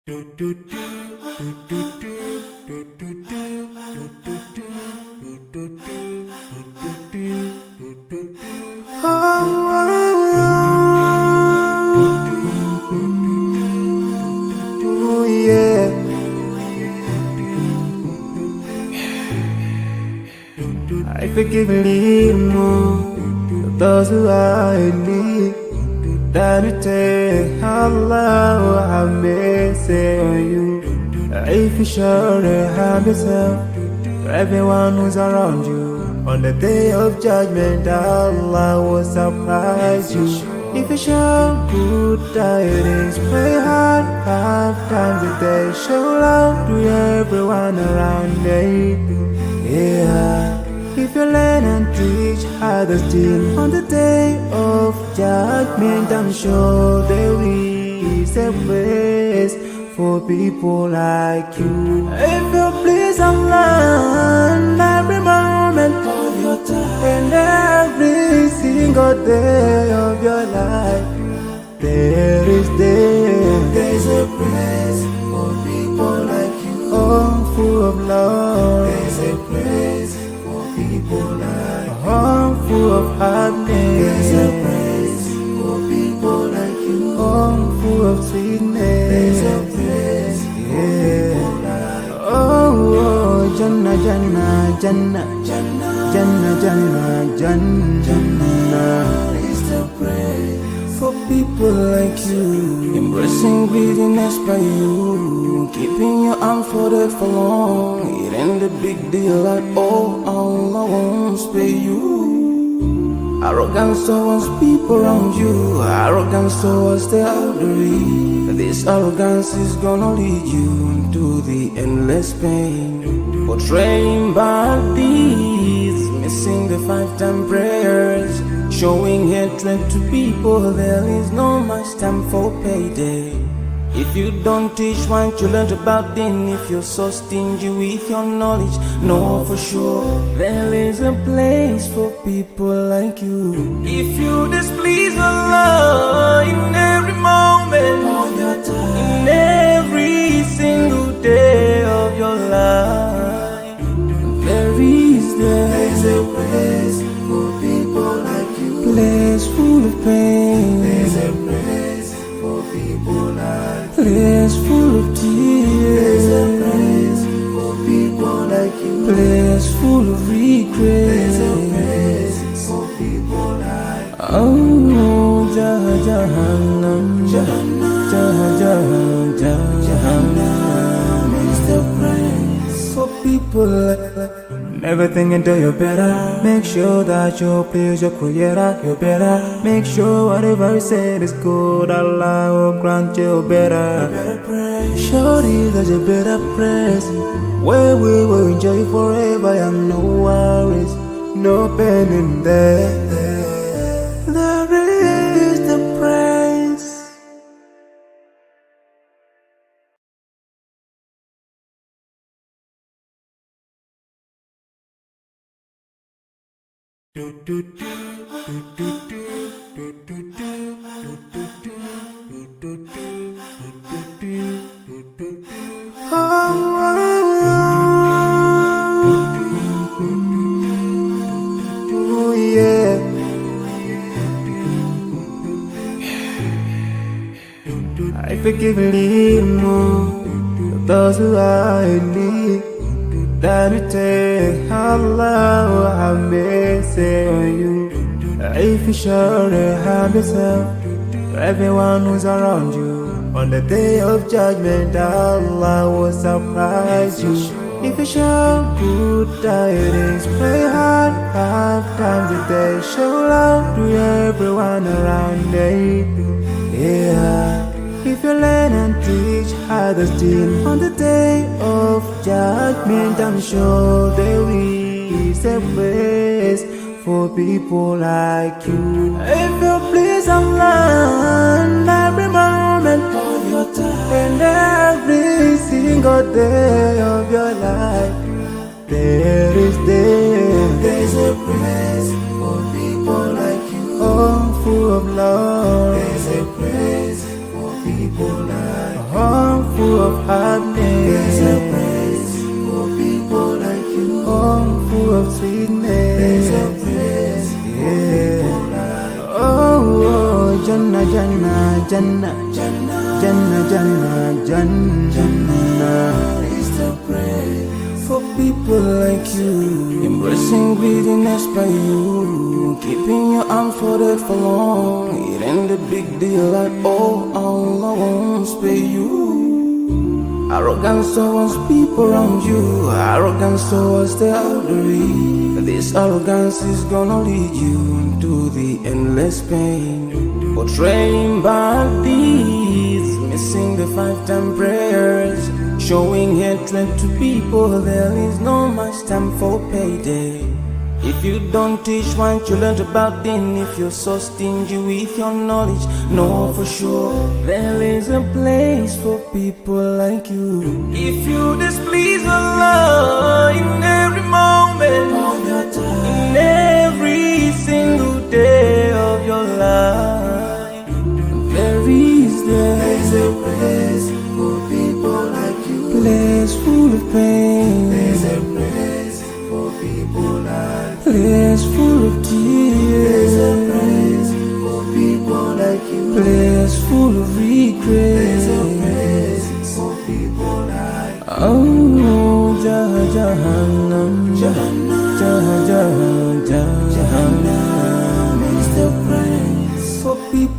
Oh yeah. I forgive a little more those who are in need. That you take Allah have mercy on you. If you show the have yourself to everyone who's around you. On the day of judgment, Allah will surprise you. If you show good tidings, pray hard 5 times a day. Show love to everyone around you. Yeah. If you learn and teach others still on the day of judgment, I'm sure there is a place for people like you. If you please Allah every moment of your time and every single day of your life, there's a place for people like you. Oh, full of love. There's a place for people like you. Oh, full of happiness. There's a place for people like you. Oh, full of sweetness. There's a place for people like you. Oh, Jannah, Jannah, Jannah, Jannah, Jannah, Jannah, Jannah is the praise for people like you. Embracing greediness by you, keeping your arms folded for long. It ain't a big deal at all, Allah won't spare you. Arrogance towards people around you, arrogance towards the elderly. This arrogance is gonna lead you to the endless pain. Portraying bad deeds, missing the 5-time prayers, showing hatred to people. There is no much time for payday. If you don't teach what you learned about them, if you're so stingy with your knowledge, know for sure there is a place for people like you. If you displease Allah in every moment of your time, in every single day of your life, there's a place for people like you. Place full of pain. There's a place for people like you. Place full of tears. There's a place for people like you. Place full of regret. There's a place for people like you. Oh, Jahannam, Jahannam, Jahannam is the place for people like you. Never think until you're better. Make sure that you please your creator. You're better. Make sure whatever you said is good. Allah will grant you better. Surely there's a better place where we will enjoy forever and no worries, no pain in there. There is the praise. Oh yeah. I forgive a little more those who are in need. That you take Allah have mercy on you. If you show the have yourself to everyone who's around you. On the day of judgment, Allah will surprise you. If you show good tidings, pray hard 5 times a day. Show love to everyone around you. Yeah. If you learn and teach others still on the day of judgment, I'm sure there is a place for people like you. If you please Allah every moment of your time and every single day of your life, there's a place for people like you. Oh, full of love. There's a place for people like you. Oh, full There's a place for people like you. Oh, full of sweetness. There's a place for people like you. Oh, Jannah, Jannah, Jannah, Jannah, Jannah, Jannah, Jannah is the place for people like you. Embracing greediness by you, keeping your arms folded for long. It ain't a big deal at all. Allah won't spare you. Arrogance towards people around you, arrogance towards the elderly. This arrogance is gonna lead you into the endless pain. Portraying bad deeds, missing the 5-time prayers, showing hatred to people. There is no much time for payday. If you don't teach what you learned about then, if you're so stingy with your knowledge, know for sure there is a place for people like you. If you displease Allah in every moment of your time, in every single day of your life, there is a place for people like you. Place full of pain. There's a place for people like you. Place full of tears. There's a place for people like you. Place full of regret. There's a place for people like you. Oh, Jahannam.